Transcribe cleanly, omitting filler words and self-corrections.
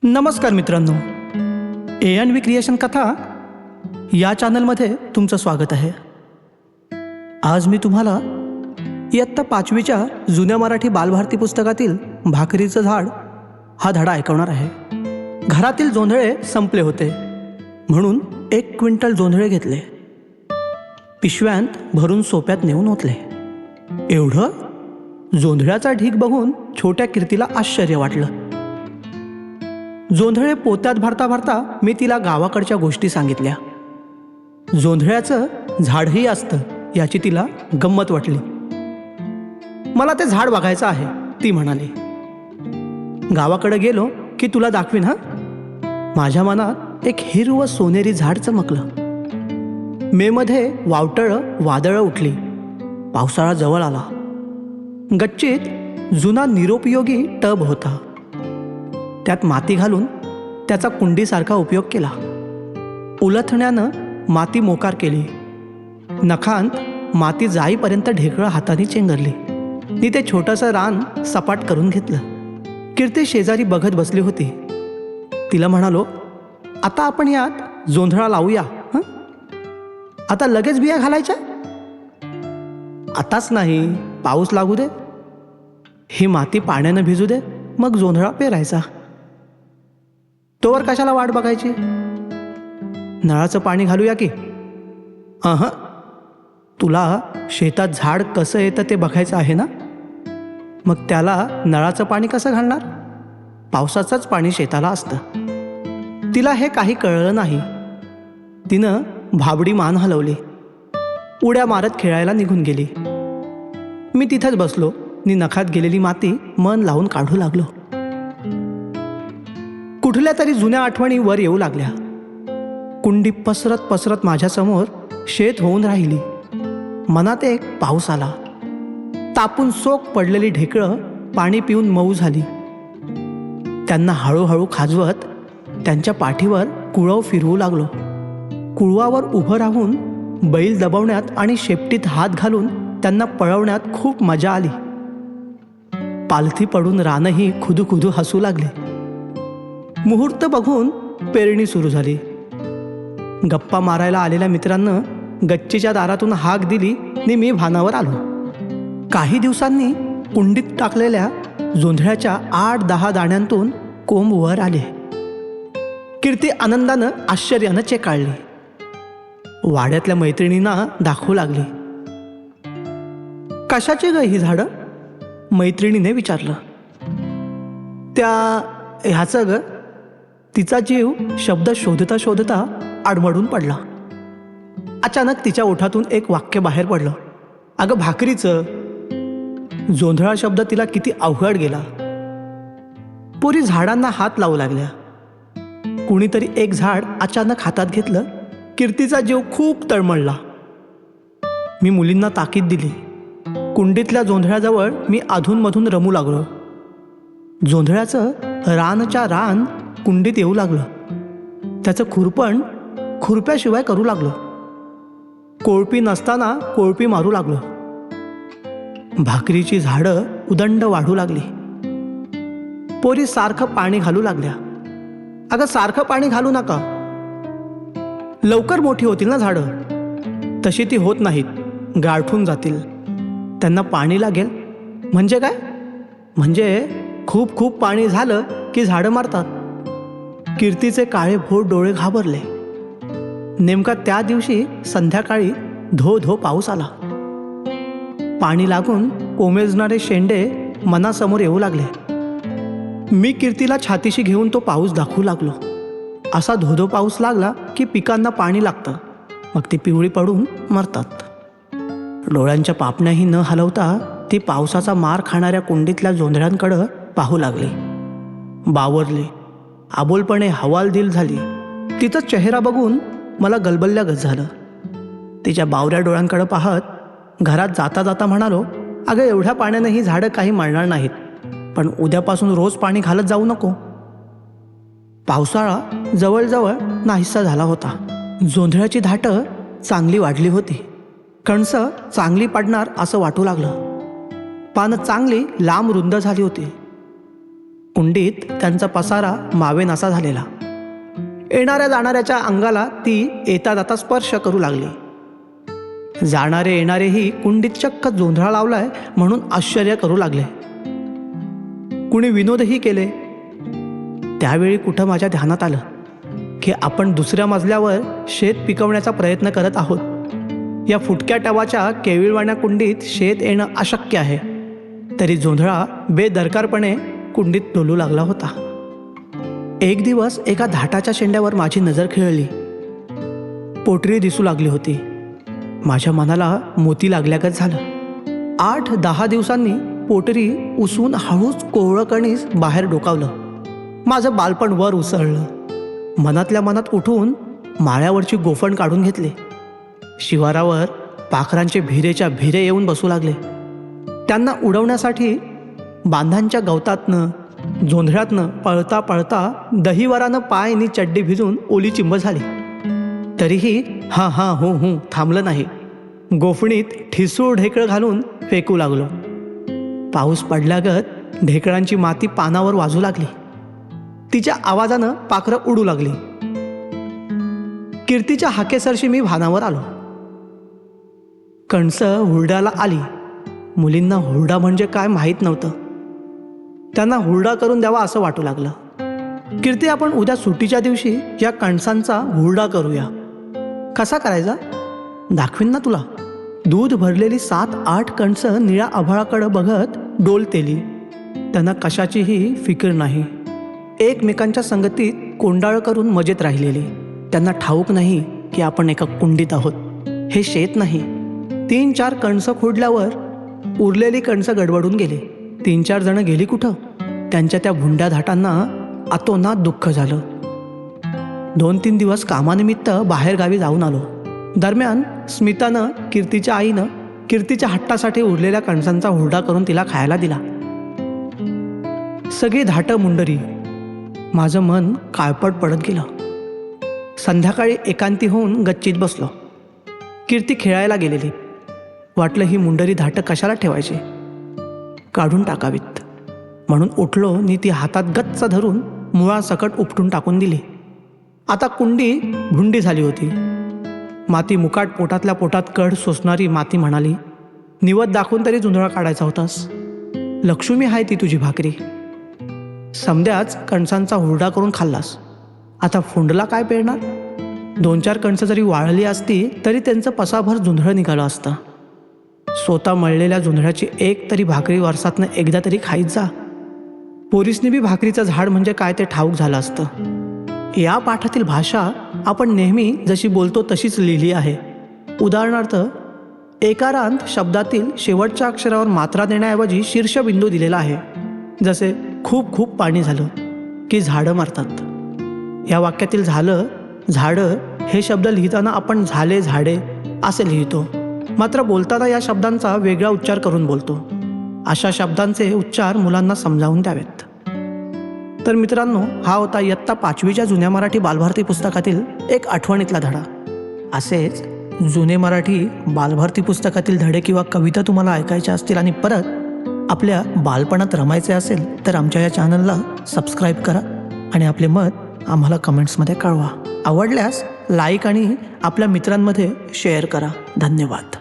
नमस्कार मित्रांनो, ए.एन.व्ही क्रिएशन कथा या चॅनलमध्ये तुमचं स्वागत आहे. आज मी तुम्हाला इयत्ता 5वीच्या जुन्या मराठी बालभारती पुस्तकातील भाकरीचं झाड हा धडा ऐकवणार आहे. घरातील जोंधळे संपले होते म्हणून 1 क्विंटल जोंधळे घेतले. पिशव्यांत भरून सोप्यात नेऊन ओतले. एवढं? जोंधळ्याचा ढीग बघून छोट्या कीर्तीला आश्चर्य वाटलं. जोंधळे पोत्यात भरता भरता मी तिला गावाकडच्या गोष्टी सांगितल्या. जोंधळ्याचं झाडही असतं याची तिला गंमत वाटली. मला ते झाड बघायचं आहे, ती म्हणाली. गावाकडे गेलो की तुला दाखवीन हा. माझ्या मनात एक हिरवं सोनेरी झाड चमकलं. मेमध्ये वावटळं वादळं उठली. पावसाळा जवळ आला. गच्चीत जुना निरुपयोगी टब होता. त्यात माती घालून त्याचा कुंडीसारखा उपयोग केला. उलथण्यानं माती मोकार केली. नखांत माती जाईपर्यंत ढेकळं हाताने चेंगरली. नी ते छोटंसं रान सपाट करून घेतलं. कीर्ती शेजारी बघत बसली होती. तिला म्हणालो, आता आपण यात जोंधळा लावूया हं. आता लगेच बिया घालायच्या? आताच नाही, पाऊस लागू दे. ही माती पाण्यानं भिजू दे, मग जोंधळा पेरायचा. तोवर कशाला वाट बघायची? नळाचं पाणी घालूया की? तुला शेतात झाड कसं येतं ते बघायचं आहे ना. मग त्याला नळाचं पाणी कसं घालणार? पावसाचंच पाणी शेताला असतं. तिला हे काही कळलं नाही. तिनं भाबडी मान हलवली. उड्या मारत खेळायला निघून गेली. मी तिथंच बसलो नी नखात गेलेली माती मन लावून काढू लागलो. कुठल्या तरी जुन्या आठवणी वर येऊ लागल्या. कुंडी पसरत पसरत माझ्यासमोर शेत होऊन राहिली. मनात एक पाऊस आला. तापून सोक पडलेली ढेकळं पाणी पिऊन मऊ झाली. त्यांना हळूहळू खाजवत त्यांच्या पाठीवर कुळव फिरवू लागलो. कुळवावर उभं राहून बैल दबवण्यात आणि शेपटीत हात घालून त्यांना पळवण्यात खूप मजा आली. पालथी पडून रानही खुदू हसू लागले. मुहूर्त बघून पेरणी सुरू झाली. गप्पा मारायला आलेल्या मित्रांनं गच्चीच्या दारातून हाक दिली आणि मी भानावर आलो. काही दिवसांनी कुंडीत टाकलेल्या जोंधळ्याच्या 8-10 दाण्यांतून कोंब वर आले. कीर्ती आनंदानं आश्चर्यानं चेकाळली. वाड्यातल्या मैत्रिणींना दाखवू लागली. कशाची ग ही झाडं? मैत्रिणीने विचारलं. ह्याचं ग. तिचा जीव शब्द शोधता शोधता आडमडून पडला. अचानक तिच्या ओठातून एक वाक्य बाहेर पडलं. अगं भाकरीचं. जोंधळा शब्द तिला किती अवघड गेला. पोरी झाडांना हात लावू लागल्या. कुणीतरी एक झाड अचानक हातात घेतलं. कीर्तीचा जीव खूप तळमळला. मी मुलींना ताकीद दिली. कुंडीतल्या जोंधळ्याजवळ मी अधूनमधून रमू लागलो. जोंधळ्याचं रानच्या रान कुंडीत येऊ लागलं. त्याचं खुरपण खुरप्याशिवाय करू लागलं. कोळपी नसताना कोळपी मारू लागलं. भाकरीची झाडं उदंड वाढू लागली. पोरी सारखं पाणी घालू लागल्या. अगं सारखं पाणी घालू नका, लवकर मोठी होतील ना झाडं. तशी ती होत नाहीत, गारठून जातील. त्यांना पाणी लागेल. म्हणजे काय? म्हणजे खूप पाणी झालं की झाडं मरतात. कीर्तीचे काळे भोर डोळे घाबरले. नेमका त्या दिवशी संध्याकाळी धो पाऊस आला. पाणी लागून कोमेजणारे शेंडे मनासमोर येऊ लागले. मी कीर्तीला छातीशी घेऊन तो पाऊस दाखवू लागलो. असा धो पाऊस लागला की पिकांना पाणी लागतं. मग ती पिवळी पडून मरतात. डोळ्यांच्या पापण्याही न हलवता ती पावसाचा मार खाणाऱ्या कुंडीतल्या जोंधळ्यांकडं पाहू लागली. बावरली. आबोलपणे हवालदिल झाली. तिचा चेहरा बघून मला गलबलल्यागत झालं. तिच्या बावऱ्या डोळ्यांकडे पाहत घरात जाता जाता म्हणालो, अगं एवढ्या पाण्याने ही झाडं काही मरणार नाहीत, पण उद्यापासून रोज पाणी घालत जाऊ नको. पावसाळा जवळजवळ नाहीसा झाला होता. जोंधळ्याची धाटं चांगली वाढली होती. कणसं चांगली पडणार असं वाटू लागलं. पानं चांगली लांब रुंद झाली होती. कुंडीत त्यांचा पसारा मावेनासा झालेला. येणाऱ्या जाणाऱ्याच्या अंगाला ती येता जाता स्पर्श करू लागली. जाणारे येणारेही कुंडीत चक्क जोंधळा लावलाय म्हणून आश्चर्य करू लागले. कुणी विनोदही केले. त्यावेळी कुठं माझ्या ध्यानात आलं की आपण दुसऱ्या मजल्यावर शेत पिकवण्याचा प्रयत्न करत आहोत. या फुटक्या टवाच्या केविळवाण्या कुंडीत शेत येणं अशक्य आहे. तरी जोंधळा बेदरकारपणे कुंडीत डोलू लागला होता. एक दिवस एका धाटाच्या शेंड्यावर माझी नजर खिळली. पोटरी दिसू लागली होती. माझ्या मनाला मोती लागल्यागत झालं. 8-10 दिवसांनी पोटरी उसून हळूच कोवळं कणीस बाहेर डोकावलं. माझं बालपण वर उसळलं. मनातल्या मनात उठून माळ्यावरची गोफण काढून घेतली. शिवारावर पाखरांचे भिरेच्या भिरे येऊन बसू लागले. त्यांना उडवण्यासाठी बांधांच्या गवतातनं जोंधळ्यातनं पळता पळता दहीवरानं पाय आणि चड्डी भिजून ओली चिंब झाली. तरीही हां हां हो हो थांबलं नाही. गोफणीत ठिसूळ ढेकळं घालून फेकू लागलो. पाऊस पडल्यागत ढेकळांची माती पानावर वाजू लागली. तिच्या आवाजानं पाखरं उडू लागली. कीर्तीच्या हाकेसरशी मी भानावर आलो. कणसं हुरड्याला आली. मुलींना हुरडा म्हणजे काय माहीत नव्हतं. त्यांना हुरडा करून द्यावा असं वाटू लागलं. कीर्ती, आपण उद्या सुट्टीच्या दिवशी या कणसांचा हुरडा करूया. कसा करायचा दाखवीन ना तुला. दूध भरलेली 7-8 कणसं निळ्या आभाळाकडं बघत डोलतेली. त्यांना कशाचीही फिकीर नाही. एकमेकांच्या संगतीत कोंडाळ करून मजेत राहिलेली. त्यांना ठाऊक नाही की आपण एका कुंडीत आहोत. हे शेत नाही. 3-4 कणसं खोडल्यावर उरलेली कणसं गडबडून गेली. 3-4 जणं गेली कुठं. त्यांच्या त्या भुंड्या धाटांना अतोनात दुःख झालं. 2-3 दिवस कामानिमित्त बाहेरगावी जाऊन आलो. दरम्यान स्मितानं कीर्तीच्या आईनं कीर्तीच्या हट्टासाठी उरलेल्या कणसांचा हुरडा करून तिला खायला दिला. सगळी धाटं मुंडरी. माझं मन काळपट पडत गेलं. संध्याकाळी एकांती होऊन गच्चीत बसलो. कीर्ती खेळायला गेलेली. वाटलं ही मुंडरी धाटं कशाला ठेवायची, काढून टाकावीत म्हणून उठलो आणि ती हातात गच्च धरून मुळासकट उपटून टाकून दिली. आता कुंडी भुंडी झाली होती. माती मुकाट पोटातल्या पोटात कड सोसणारी माती म्हणाली, निवत दाखवून तरी जोंधळा काढायचा होतास. लक्ष्मी आहे ती तुझी भाकरी. समद्याच कणसांचा हुरडा करून खाल्लास. आता फुंडला काय पेरणार. 2-4 कणसं जरी वाळली असती तरी त्यांचं पसाभर जोंधळं निघालं असतं. स्वतः मळलेल्या जोंधळ्याची एक तरी भाकरी वर्षातनं एकदा तरी खाईत जा. पोरीसनी बी भाकरीचं झाड म्हणजे काय ते ठाऊक झालं असतं. या पाठातील भाषा आपण नेहमी जशी बोलतो तशीच लिहिली आहे. उदाहरणार्थ, एकारांत शब्दातील शेवटच्या अक्षरावर मात्रा देण्याऐवजी शीर्षबिंदू दिलेला आहे. जसे खूप खूप पाणी झालं की झाडं मरतात. या वाक्यातील झालं झाडं हे शब्द लिहिताना आपण झाले झाडे असे लिहितो. मात्र बोलताना या शब्दांचा वेगळा उच्चार करून बोलतो. अशा शब्दांचे उच्चार मुलांना समजावून द्यावेत. तर मित्रांनो, हा होता इयत्ता 5वीच्या जुन्या मराठी बालभारती पुस्तकातील एक आठवणीतला धडा. असेच जुने मराठी बालभारती पुस्तकातील धडे किंवा कविता तुम्हाला ऐकायच्या असतील आणि परत आपल्या बालपणात रमायचे असेल तर आमच्या या चॅनलला सबस्क्राईब करा आणि आपले मत आम्हाला कमेंट्समध्ये कळवा. आवडल्यास लाईक आणि आपल्या मित्रांमध्ये शेअर करा. धन्यवाद.